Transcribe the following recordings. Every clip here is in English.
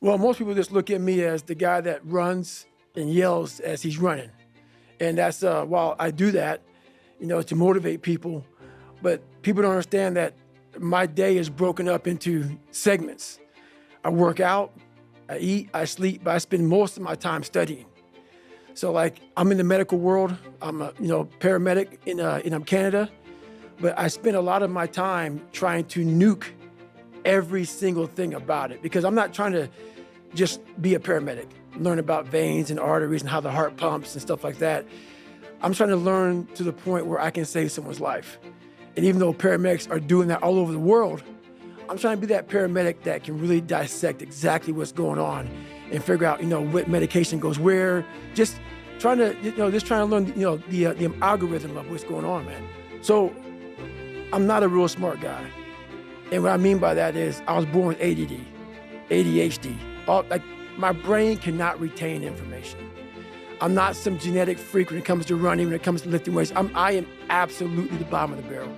Well, most people just look at me as the guy that runs and yells as he's running. And that's, while I do that, to motivate people, but people don't understand that my day is broken up into segments. I work out, I eat, I sleep, but I spend most of my time studying. So like, I'm in the medical world, I'm a, paramedic in Canada, but I spend a lot of my time trying to nuke every single thing about it, because I'm not trying to just be a paramedic, learn about veins and arteries and how the heart pumps and stuff like that. I'm trying to learn to the point where I can save someone's life. And even though paramedics are doing that all over the world, I'm trying to be that paramedic that can really dissect exactly what's going on and figure out, what medication goes where. Just trying to learn, the algorithm of what's going on, man. So I'm not a real smart guy. And what I mean by that is I was born with ADD, ADHD. My brain cannot retain information. I'm not some genetic freak when it comes to running, when it comes to lifting weights. I am absolutely the bottom of the barrel.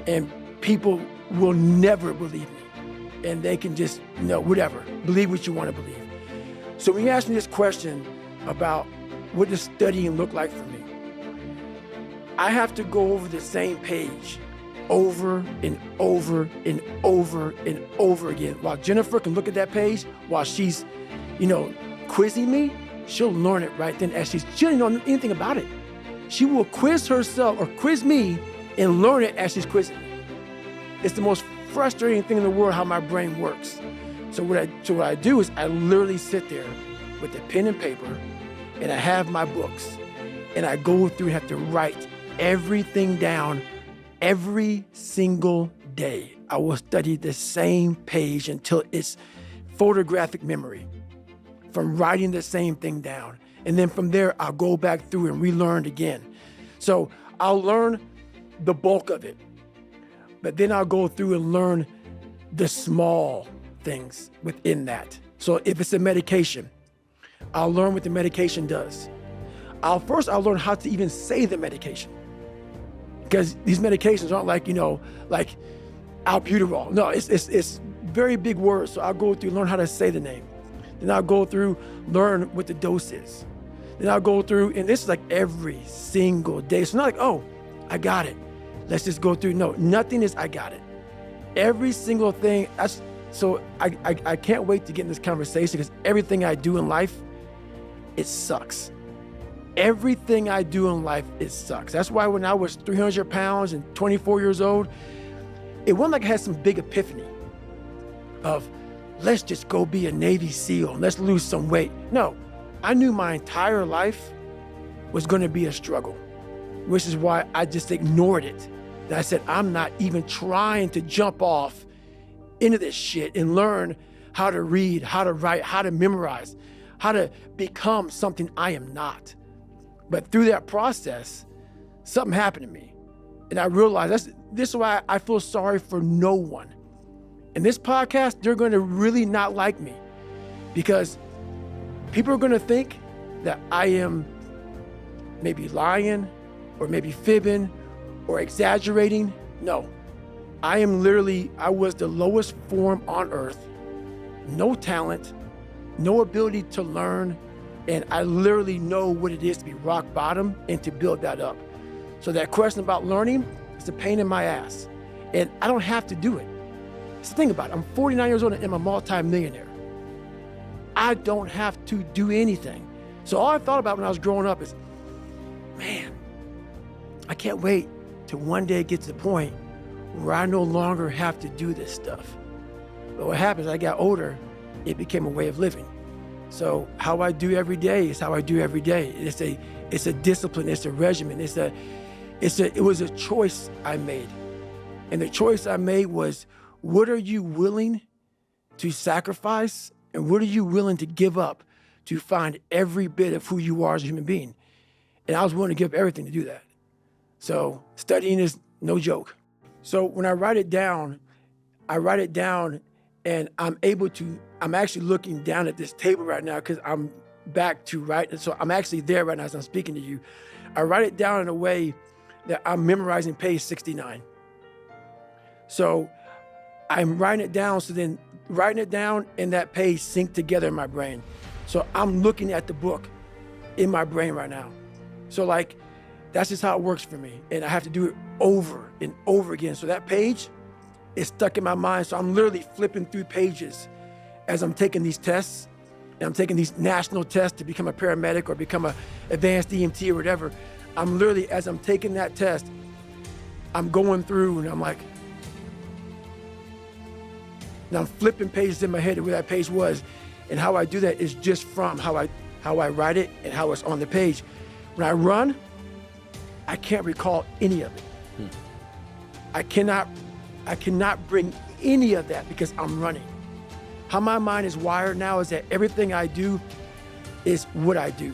And people will never believe me. And they can just, whatever, believe what you want to believe. So when you ask me this question about what does studying look like for me, I have to go over the same page over and over and over and over again. While Jennifer can look at that page while she's, quizzing me, she'll learn it right then as she doesn't know anything about it. She will quiz herself or quiz me and learn it as she's quizzing me. It's the most frustrating thing in the world how my brain works. So what I do is I literally sit there with a pen and paper and I have my books and I go through and have to write everything down every single day. I will study the same page until it's photographic memory from writing the same thing down. And then from there, I'll go back through and relearn it again. So I'll learn the bulk of it, but then I'll go through and learn the small things within that. So if it's a medication, I'll learn what the medication does. I'll learn how to even say the medication. Because these medications aren't like albuterol. No, it's very big words. So I'll go through, learn how to say the name. Then I'll go through, learn what the dose is. Then I'll go through, and this is like every single day. So not like, oh, I got it. Let's just go through. No, nothing is I got it. Every single thing. So I can't wait to get in this conversation because everything I do in life, it sucks. Everything I do in life, it sucks. That's why when I was 300 pounds and 24 years old, it wasn't like I had some big epiphany of, let's just go be a Navy SEAL and let's lose some weight. No, I knew my entire life was going to be a struggle, which is why I just ignored it. And I said, I'm not even trying to jump off into this shit and learn how to read, how to write, how to memorize, how to become something I am not. But through that process, something happened to me. And I realized this is why I feel sorry for no one. In this podcast, they're going to really not like me because people are going to think that I am maybe lying or maybe fibbing or exaggerating. No, I was the lowest form on earth, no talent, no ability to learn. And I literally know what it is to be rock bottom and to build that up. So that question about learning is a pain in my ass. And I don't have to do it. It's the thing about it. I'm 49 years old and I'm a multi-millionaire. I don't have to do anything. So all I thought about when I was growing up is, man, I can't wait till one day it gets to the point where I no longer have to do this stuff. But what happens, as I got older, it became a way of living. So how I do every day is how I do every day. It's a discipline, it's a regimen, it was a choice I made. And the choice I made was, what are you willing to sacrifice and what are you willing to give up to find every bit of who you are as a human being? And I was willing to give up everything to do that. So studying is no joke. So when I write it down and I'm actually looking down at this table right now because I'm back to write. So I'm actually there right now as I'm speaking to you. I write it down in a way that I'm memorizing page 69. So I'm writing it down, so then writing it down and that page sync together in my brain. So I'm looking at the book in my brain right now. So like, that's just how it works for me. And I have to do it over and over again. So that page is stuck in my mind. So I'm literally flipping through pages as I'm taking these tests, and I'm taking these national tests to become a paramedic or become an advanced EMT or whatever. I'm literally, as I'm taking that test, I'm going through and I'm like, now I'm flipping pages in my head of where that page was. And how I do that is just from how I write it and how it's on the page. When I run, I can't recall any of it. I cannot bring any of that because I'm running. How my mind is wired now is that everything I do is what I do.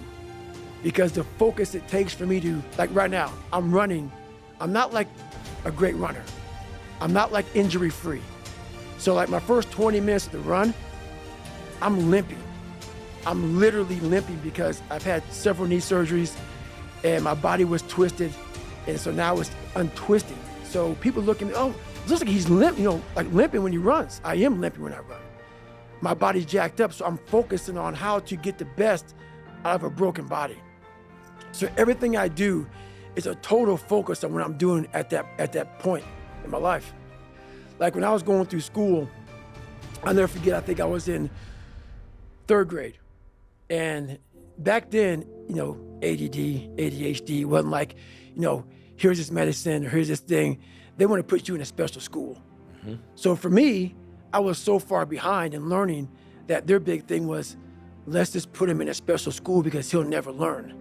Because the focus it takes for me to, like right now, I'm running. I'm not like a great runner. I'm not like injury free. So like my first 20 minutes of the run, I'm limping. I'm literally limping because I've had several knee surgeries and my body was twisted. And so now it's untwisting. So people look at me, oh, it looks like he's limp, like limping when he runs. I am limping when I run. My body's jacked up, so I'm focusing on how to get the best out of a broken body. So everything I do is a total focus on what I'm doing at that point in my life. Like when I was going through school, I'll never forget, I think I was in 3rd grade. And back then, ADD, ADHD wasn't like, here's this medicine or here's this thing. They want to put you in a special school. Mm-hmm. So for me, I was so far behind in learning that their big thing was, let's just put him in a special school because he'll never learn.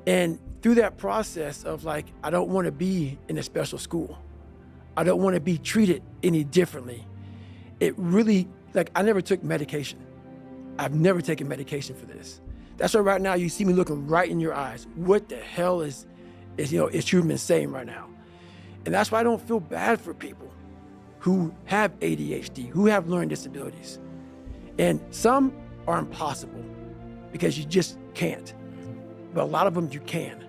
And through that process of like, I don't want to be in a special school. I don't want to be treated any differently. It really, I never took medication. I've never taken medication for this. That's why right now you see me looking right in your eyes. What the hell is you've been saying right now? And that's why I don't feel bad for people who have ADHD, who have learning disabilities. And some are impossible because you just can't. But a lot of them you can.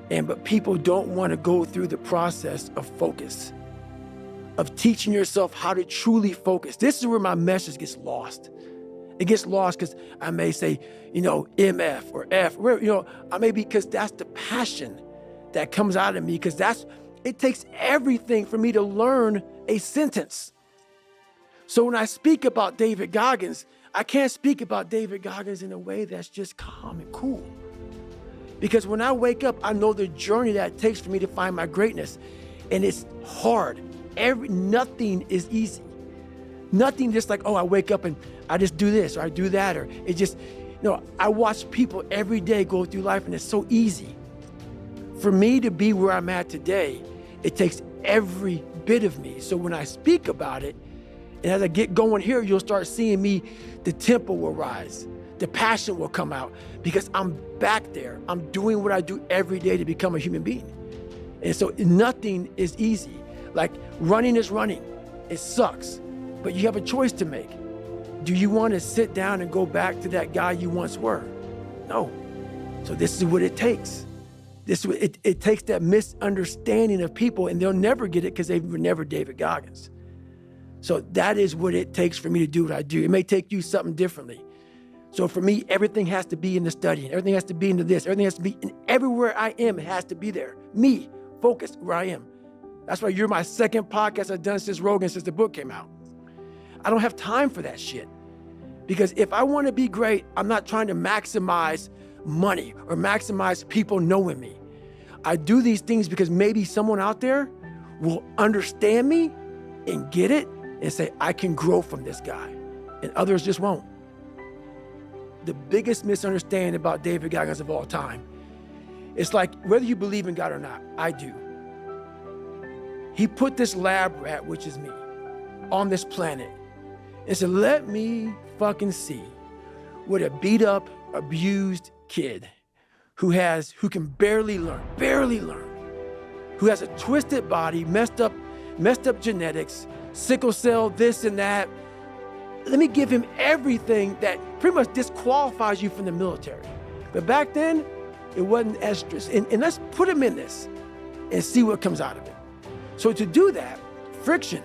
But people don't want to go through the process of focus, of teaching yourself how to truly focus. This is where my message gets lost. It gets lost because I may say, MF or F, I may be, because that's the passion that comes out of me, because it takes everything for me to learn a sentence. So when I speak about David Goggins, I can't speak about David Goggins in a way that's just calm and cool. Because when I wake up, I know the journey that it takes for me to find my greatness. And it's hard. Nothing is easy. Nothing just like, I wake up and I just do this or I do that, or it just, I watch people every day go through life and it's so easy. For me to be where I'm at today, it takes every bit of me. So when I speak about it, and as I get going here, you'll start seeing me, the tempo will rise, the passion will come out because I'm back there. I'm doing what I do every day to become a human being. And so nothing is easy. Like running is running. It sucks, but you have a choice to make. Do you want to sit down and go back to that guy you once were? No. So this is what it takes. It takes that misunderstanding of people, and they'll never get it because they were never David Goggins. So that is what it takes for me to do what I do. It may take you something differently. So for me, everything has to be in the studying. Everything has to be into this. Everything has to be, and everywhere I am, it has to be there. Me, focused where I am. That's why you're my second podcast I've done since the book came out. I don't have time for that shit. Because if I want to be great, I'm not trying to maximize money or maximize people knowing me. I do these things because maybe someone out there will understand me and get it and say, I can grow from this guy. And others just won't. The biggest misunderstanding about David Goggins of all time, it's like whether you believe in God or not, I do. He put this lab rat, which is me, on this planet and said, let me fucking see what a beat up, abused kid who can barely learn, who has a twisted body, messed up genetics, sickle cell, this and that. Let me give him everything that pretty much disqualifies you from the military. But back then, it wasn't estrus. And let's put him in this and see what comes out of it. So to do that, friction,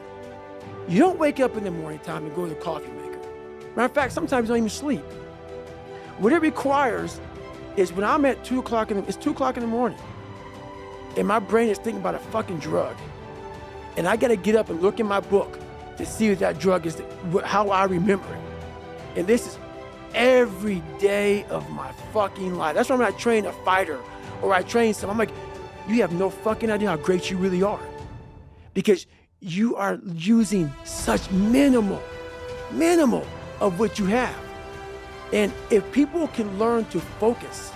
You don't wake up in the morning time and go to the coffee maker. Matter of fact, sometimes you don't even sleep. What it requires is when I'm at 2 o'clock, it's 2 o'clock in the morning, and my brain is thinking about a fucking drug, and I gotta get up and look in my book to see if that drug is, how I remember it. And this is every day of my fucking life. That's why when I train a fighter or I train someone, I'm like, you have no fucking idea how great you really are. Because you are using such minimal of what you have. And if people can learn to focus,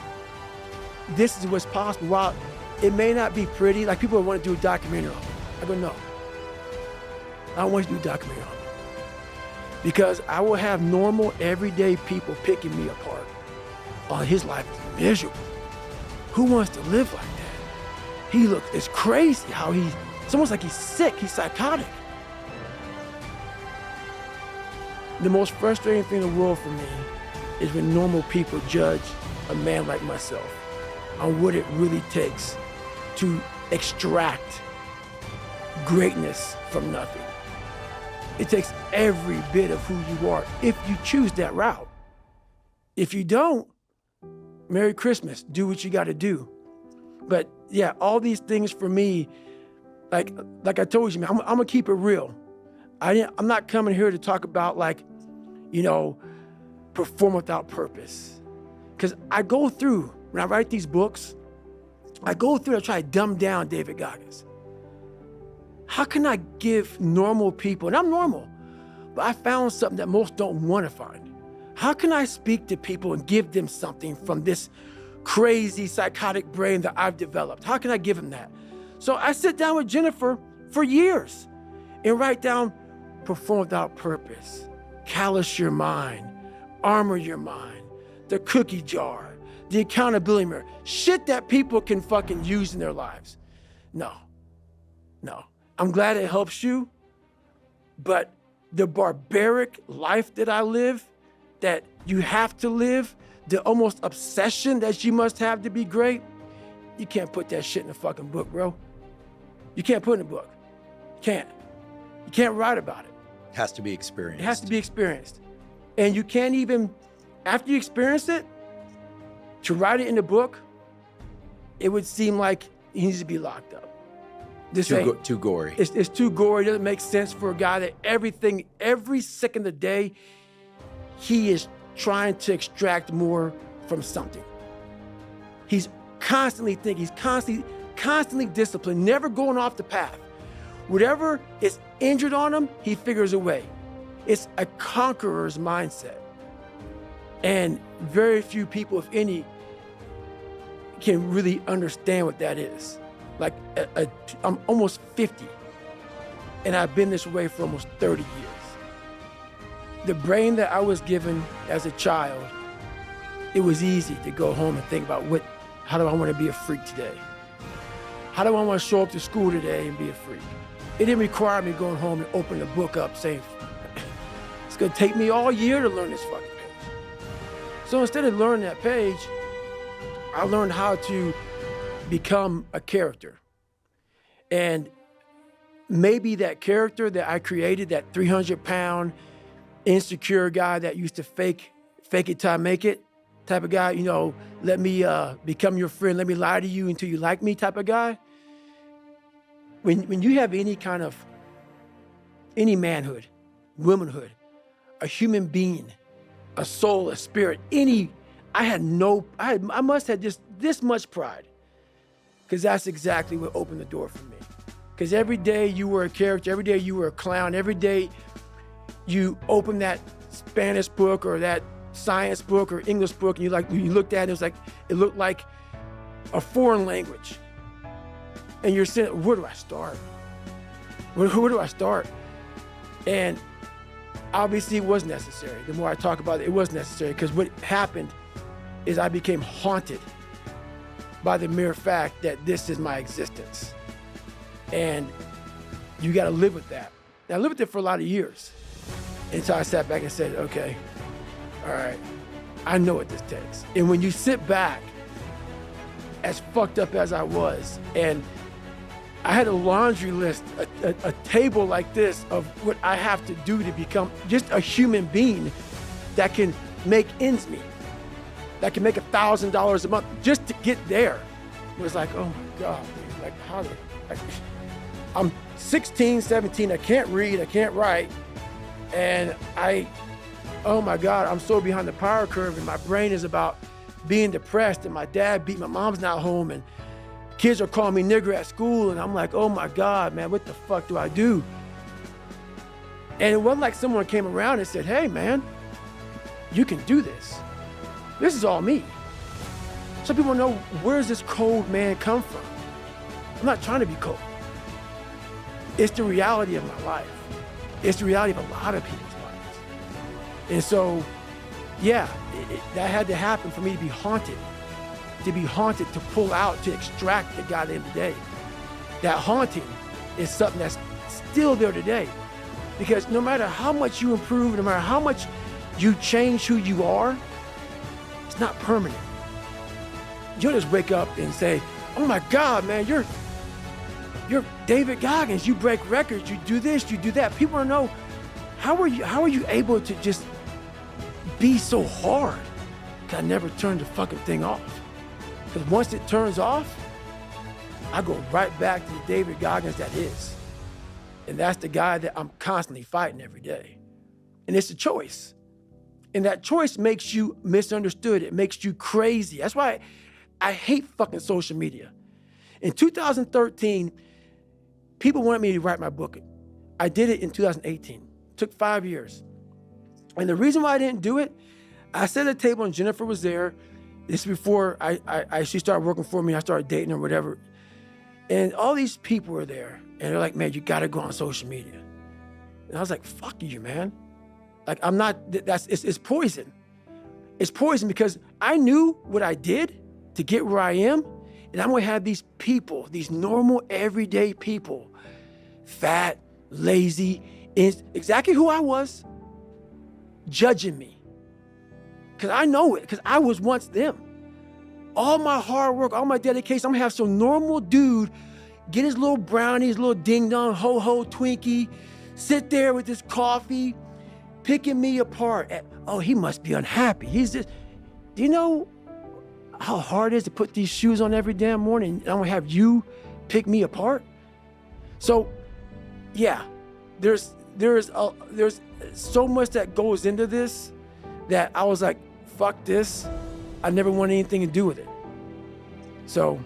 this is what's possible. While it may not be pretty, like people want to do a documentary on me. I go, no. I don't want you to do a documentary on me. Because I will have normal, everyday people picking me apart. Oh, his life is miserable. Who wants to live like that? It's crazy how it's almost like he's sick, he's psychotic. The most frustrating thing in the world for me is when normal people judge a man like myself on what it really takes to extract greatness from nothing. It takes every bit of who you are if you choose that route. If you don't, Merry Christmas, do what you gotta do. But yeah, all these things for me, like I told you, man, I'm gonna keep it real. I'm not coming here to talk about perform without purpose. Because I go through, when I write these books, I try to dumb down David Goggins. How can I give normal people, and I'm normal, but I found something that most don't want to find. How can I speak to people and give them something from this crazy psychotic brain that I've developed? How can I give them that? So I sit down with Jennifer for years and write down perform without purpose, callous your mind, armor your mind, the cookie jar, the accountability mirror, shit that people can fucking use in their lives. No. I'm glad it helps you, but the barbaric life that I live, that you have to live, the almost obsession that you must have to be great, you can't put that shit in a fucking book, bro. You can't put it in a book. You can't write about it. It has to be experienced. It has to be experienced. And you can't even, after you experience it, to write it in a book, it would seem like he needs to be locked up. Too gory. It's too gory. It doesn't make sense for a guy that every second of the day, he is trying to extract more from something. He's constantly thinking, he's constantly disciplined, never going off the path. Whatever is injured on him, he figures a way. It's a conqueror's mindset. And very few people, if any, can really understand what that is. Like, I'm almost 50, and I've been this way for almost 30 years. The brain that I was given as a child, it was easy to go home and think about how do I want to be a freak today? How do I want to show up to school today and be a freak? It didn't require me going home and opening a book up saying, it's gonna take me all year to learn this fucking page. So instead of learning that page, I learned how to become a character. And maybe that character that I created, that 300-pound insecure guy that used to fake it till I make it type of guy, let me become your friend, let me lie to you until you like me type of guy. When you have any manhood, womanhood, a human being, a soul, a spirit, I must have just this much pride. Because that's exactly what opened the door for me. Because every day you were a character, every day you were a clown, every day you opened that Spanish book or that science book or English book, and you looked at it, it looked like a foreign language. And you're saying, where do I start? Where do I start? And obviously it was necessary. The more I talk about it, it was necessary, because what happened is I became haunted by the mere fact that this is my existence. And you gotta live with that. And I lived with it for a lot of years until I sat back and said, okay, all right, I know what this takes. And when you sit back, as fucked up as I was, and I had a laundry list, a table like this of what I have to do to become just a human being that can make ends meet, that can make $1,000 a month just to get there. It was like, oh my God, dude, like how did, like, I'm 16, 17, I can't read, I can't write, and oh my God, I'm so behind the power curve, and my brain is about being depressed, and my dad beat, my mom's not home, and kids are calling me nigger at school, and I'm like, oh my God, man, what the fuck do I do? And it wasn't like someone came around and said, hey man, you can do this. This is all me. Some people know, where's this cold man come from? I'm not trying to be cold. It's the reality of my life. It's the reality of a lot of people's lives. And so, yeah, that had to happen for me to be haunted, to pull out, to extract the God at the end of the day. That haunting is something that's still there today. Because no matter how much you improve, no matter how much you change who you are, it's not permanent. You'll just wake up and say, oh my God, man, you're David Goggins, you break records, you do this, you do that. People don't know, how are you able to just be so hard? I never turned the fucking thing off. Because once it turns off, I go right back to the David Goggins that is. And that's the guy that I'm constantly fighting every day. And it's a choice. And that choice makes you misunderstood. It makes you crazy. That's why I hate fucking social media. In 2013, people wanted me to write my book. I did it in 2018. It took 5 years. And the reason why I didn't do it, I sat at a table and Jennifer was there. This is before she started working for me. I started dating her, whatever. And all these people were there. And they're like, man, you gotta go on social media. And I was like, fuck you, man. Like, I'm not, it's poison. It's poison because I knew what I did to get where I am. And I'm gonna have these people, these normal, everyday people, fat, lazy, exactly who I was, judging me. Because I know it, because I was once them. All my hard work, all my dedication, I'm gonna have some normal dude get his little brownie, his little ding-dong, ho-ho Twinkie, sit there with his coffee, picking me apart. Oh, he must be unhappy. He's just, do you know how hard it is to put these shoes on every damn morning? And I'm gonna have you pick me apart? So, yeah, there's so much that goes into this that I was like, fuck this. I never want anything to do with it. So,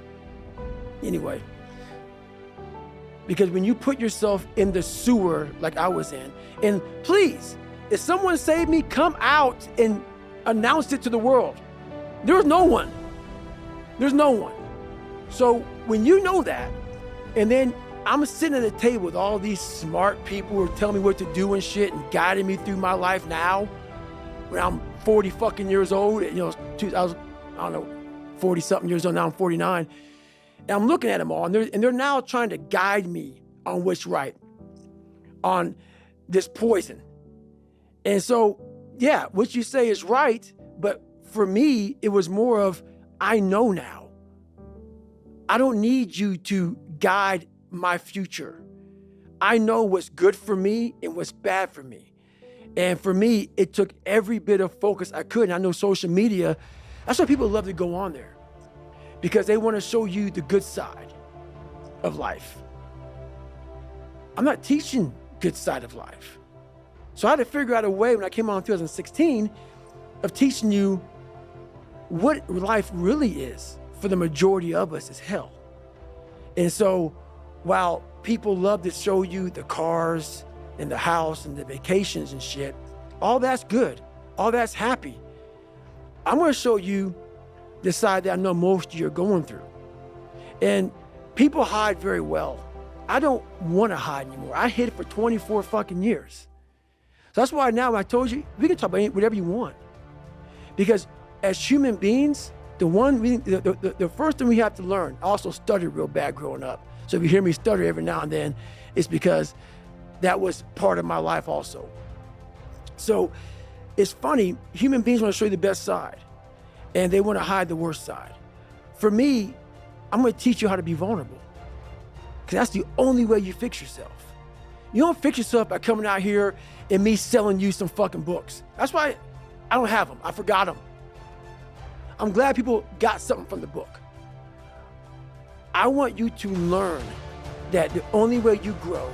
anyway, because when you put yourself in the sewer like I was in, and please, if someone saved me, come out and announce it to the world. There's no one. There's no one. So when you know that, and then I'm sitting at a table with all these smart people who are telling me what to do and shit and guiding me through my life now, when I'm 40 fucking years old, you know, 2000, I don't know, 40 something years old, now I'm 49. And I'm looking at them all, and they're now trying to guide me on what's right, on this poison. And so, yeah, what you say is right, but for me, it was more of, I know now. I don't need you to guide my future. I know what's good for me and what's bad for me. And for me, it took every bit of focus I could. And I know social media, that's why people love to go on there, because they want to show you the good side of life. I'm not teaching good side of life. So I had to figure out a way when I came on in 2016 of teaching you what life really is for the majority of us is hell. And so while people love to show you the cars and the house and the vacations and shit, all that's good, all that's happy, I'm gonna show you the side that I know most of you are going through. And people hide very well. I don't wanna hide anymore. I hid for 24 fucking years. So that's why now I told you, we can talk about whatever you want. Because as human beings, the first thing we have to learn, I also stuttered real bad growing up. So if you hear me stutter every now and then, it's because that was part of my life also. So it's funny, human beings want to show you the best side, and they want to hide the worst side. For me, I'm going to teach you how to be vulnerable. I'm going to teach you how to Because that's the only way you fix yourself. You don't fix yourself by coming out here and me selling you some fucking books. That's why I don't have them. I forgot them. I'm glad people got something from the book. I want you to learn that the only way you grow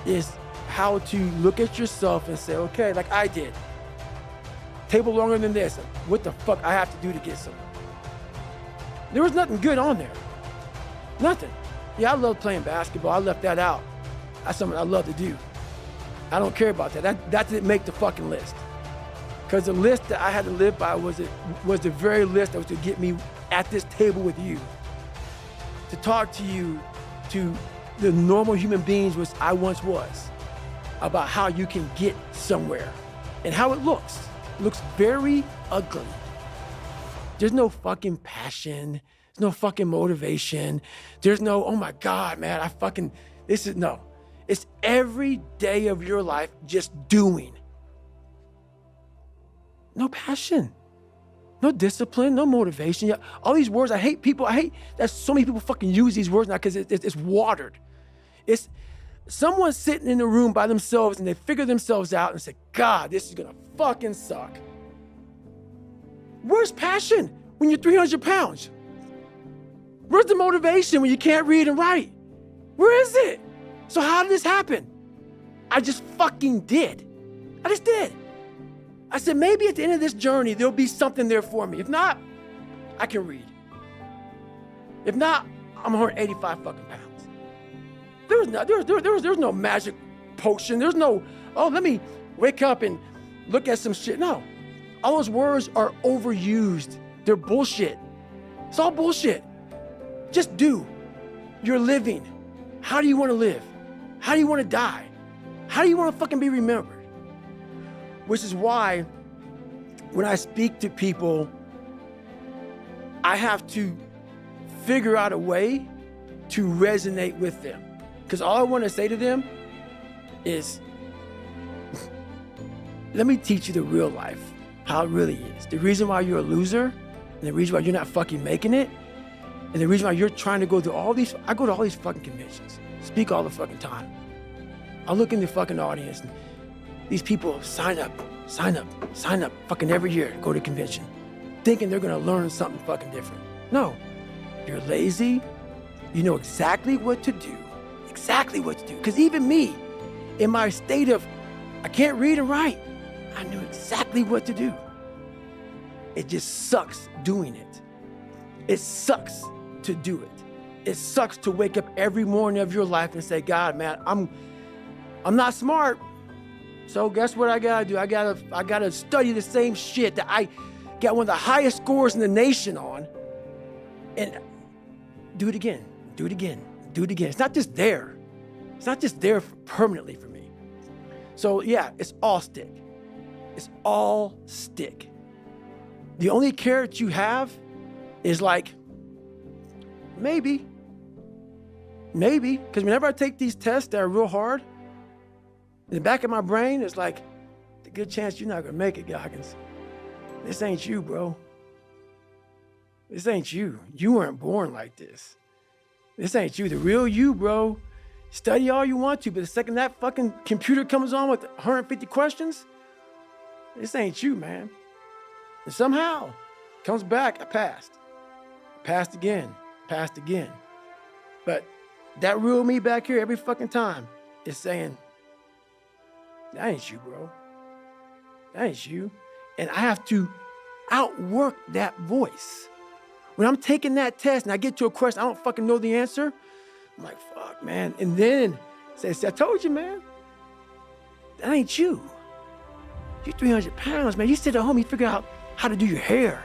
is how to look at yourself and say, okay, like I did. Table longer than this. What the fuck I have to do to get some? There was nothing good on there. Nothing. Yeah, I love playing basketball. I left that out. That's something I love to do. I don't care about that. That didn't make the fucking list. Because the list that I had to live by was the very list that was to get me at this table with you. To talk to you, to the normal human beings which I once was, about how you can get somewhere and how it looks. It looks very ugly. There's no fucking passion. There's no fucking motivation. There's no, oh my God, man, no. It's every day of your life just doing. No passion, no discipline, no motivation. Yeah, all these words, I hate that so many people fucking use these words now because it's watered. It's someone sitting in the room by themselves and they figure themselves out and say, God, this is gonna fucking suck. Where's passion when you're 300 pounds? Where's the motivation when you can't read and write? Where is it? So how did this happen? I just fucking did. I just did. I said, maybe at the end of this journey, there'll be something there for me. If not, I can read. If not, I'm 185 fucking pounds. There's no magic potion. There's no, oh, let me wake up and look at some shit. No, all those words are overused. They're bullshit. It's all bullshit. Just do. You're living. How do you want to live? How do you want to die? How do you want to fucking be remembered? Which is why when I speak to people, I have to figure out a way to resonate with them. Because all I want to say to them is, let me teach you the real life, how it really is. The reason why you're a loser, and the reason why you're not fucking making it, and the reason why you're trying to go to I go to all these fucking conventions, speak all the fucking time. I look in the fucking audience, and these people sign up, fucking every year, go to convention, thinking they're gonna learn something fucking different. No, you're lazy, you know exactly what to do. Because even me, in my state of, I can't read and write, I knew exactly what to do. It just sucks doing it. It sucks to do it. It sucks to wake up every morning of your life and say, God, man, I'm not smart. So guess what I gotta do? I gotta study the same shit that I got one of the highest scores in the nation on, and do it again. It's not just there. It's not just there permanently for me. So yeah, it's all stick. It's all stick. The only carrot you have is like, maybe. Because whenever I take these tests that are real hard, in the back of my brain, it's like, the good chance you're not gonna make it, Goggins. This ain't you, bro. This ain't you. You weren't born like this. This ain't you. The real you, bro. Study all you want to, but the second that fucking computer comes on with 150 questions, this ain't you, man. And somehow, comes back, I passed. Passed again. But that real me back here every fucking time is saying, that ain't you, bro. That ain't you. And I have to outwork that voice. When I'm taking that test and I get to a question, I don't fucking know the answer, I'm like, fuck, man. And then say, I told you, man, that ain't you. You're 300 pounds, man. You sit at home, you figure out how to do your hair.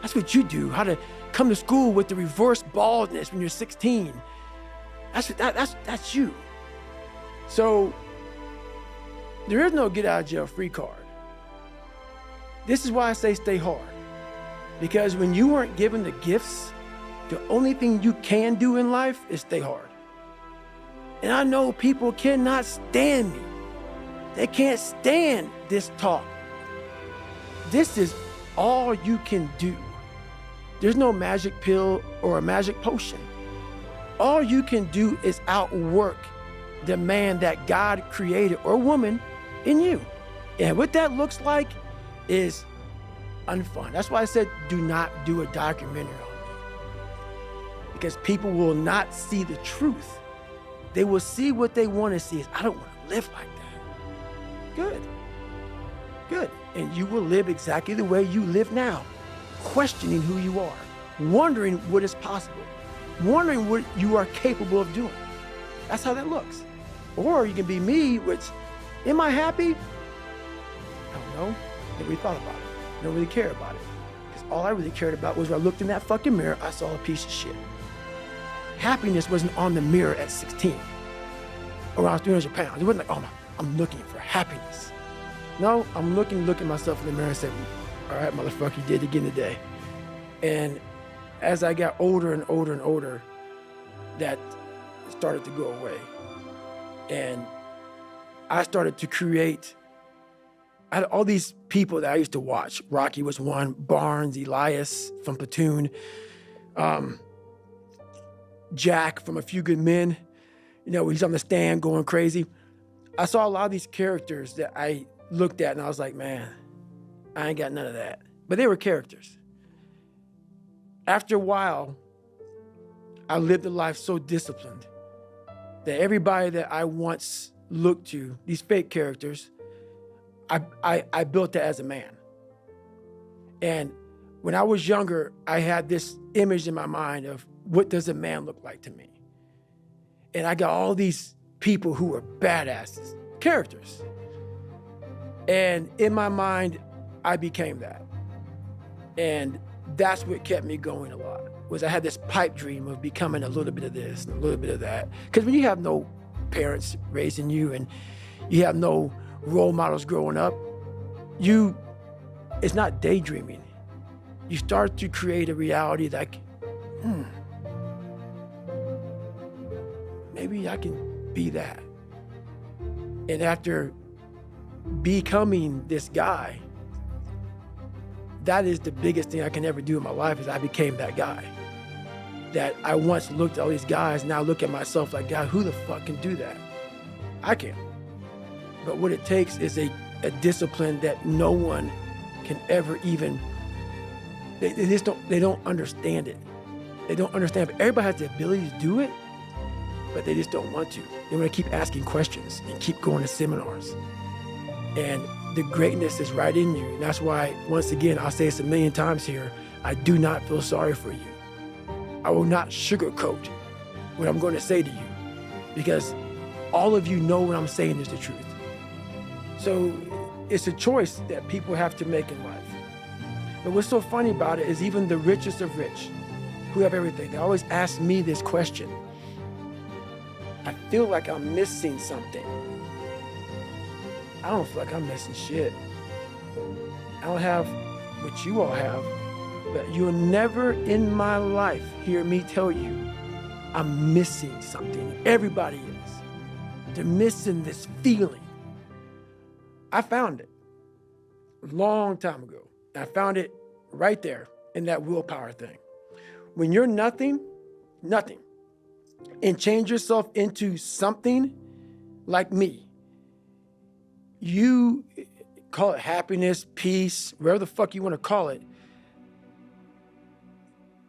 That's what you do. How to come to school with the reverse baldness when you're 16. That's you. So there is no get out of jail free card. This is why I say stay hard. Because when you weren't given the gifts, the only thing you can do in life is stay hard. And I know people cannot stand me. They can't stand this talk. This is all you can do. There's no magic pill or a magic potion. all you can do is outwork the man that God created or woman in you. And what that looks like is unfun. That's why I said, do not do a documentary on me. Because people will not see the truth. They will see what they want to see. I don't want to live like that. Good. Good. And you will live exactly the way you live now, questioning who you are, wondering what is possible, wondering what you are capable of doing. That's how that looks. Or you can be me, which, am I happy? I don't know. Never really thought about it. Don't really care about it. Because all I really cared about was when I looked in that fucking mirror, I saw a piece of shit. Happiness wasn't on the mirror at 16 or when I was 300 pounds. It wasn't like, oh, I'm looking for happiness. No, I'm looking myself in the mirror and saying, all right, motherfucker, you did it again today. And as I got older and older and older, that started to go away. And I started to create, I had all these people that I used to watch. Rocky was one, Barnes, Elias from Platoon, Jack from A Few Good Men, you know, he's on the stand going crazy. I saw a lot of these characters that I looked at and I was like, man, I ain't got none of that. But they were characters. After a while, I lived a life so disciplined that everybody that I once looked to, these fake characters, I built that as a man. And when I was younger, I had this image in my mind of what does a man look like to me? And I got all these people who were badasses, characters. And in my mind, I became that. And that's what kept me going a lot, was I had this pipe dream of becoming a little bit of this and a little bit of that. Because when you have no parents raising you and you have no role models growing up, it's not daydreaming. You start to create a reality like, maybe I can be that. And after becoming this guy, that is the biggest thing I can ever do in my life, is I became that guy. That I once looked at all these guys, now I look at myself like, God, who the fuck can do that? I can. But what it takes is a discipline that no one can ever even, they don't understand it. They don't understand, but everybody has the ability to do it, but they just don't want to. They want to keep asking questions and keep going to seminars. And the greatness is right in you. And that's why, once again, I'll say this a million times here, I do not feel sorry for you. I will not sugarcoat what I'm going to say to you, because all of you know what I'm saying is the truth. So it's a choice that people have to make in life. But what's so funny about it is even the richest of rich, who have everything, they always ask me this question. I feel like I'm missing something. I don't feel like I'm missing shit. I don't have what you all have, but you'll never in my life hear me tell you I'm missing something. Everybody is. They're missing this feeling. I found it a long time ago. I found it right there in that willpower thing. When you're nothing, and change yourself into something like me, you call it happiness, peace, whatever the fuck you want to call it.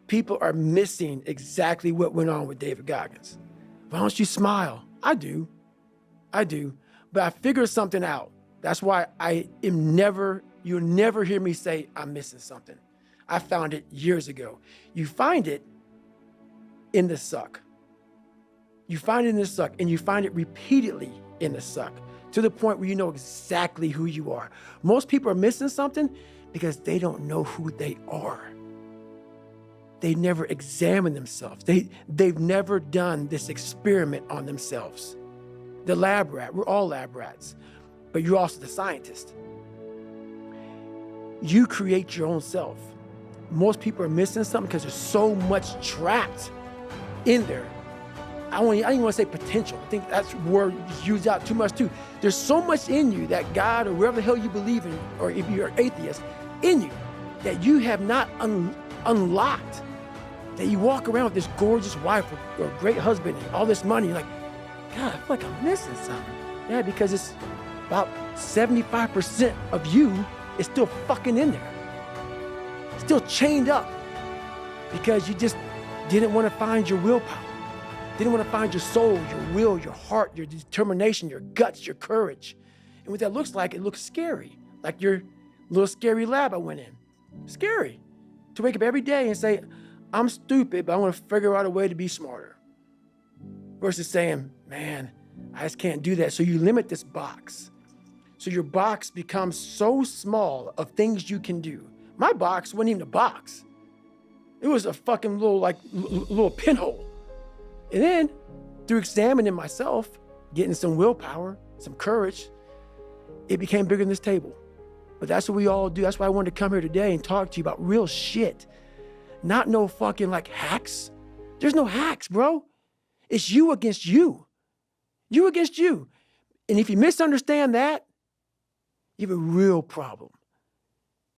People are missing exactly what went on with David Goggins. Why don't you smile? I do. But I figured something out. That's why you'll never hear me say I'm missing something. I found it years ago. You find it in the suck. You find it in the suck, and you find it repeatedly in the suck, to the point where you know exactly who you are. Most people are missing something because they don't know who they are. They never examine themselves. They've never done this experiment on themselves. The lab rat, we're all lab rats, but you're also the scientist. You create your own self. Most people are missing something because there's so much trapped in there. I don't even want to say potential. I think that's word used out too much too. There's so much in you that God, or wherever the hell you believe in, or if you're an atheist, in you, that you have not unlocked, that you walk around with this gorgeous wife or a great husband and all this money. You're like, God, I feel like I'm missing something. Yeah, because it's about 75% of you is still fucking in there. Still chained up because you just didn't want to find your willpower. Didn't want to find your soul, your will, your heart, your determination, your guts, your courage. And what that looks like, it looks scary. Like your little scary lab I went in. Scary. To wake up every day and say, I'm stupid, but I want to figure out a way to be smarter. Versus saying, man, I just can't do that. So you limit this box. So your box becomes so small of things you can do. My box wasn't even a box. It was a fucking little pinhole. And then through examining myself, getting some willpower, some courage, it became bigger than this table. But that's what we all do. That's why I wanted to come here today and talk to you about real shit. Not no fucking like hacks. There's no hacks, bro. It's you against you. You against you. And if you misunderstand that, you have a real problem.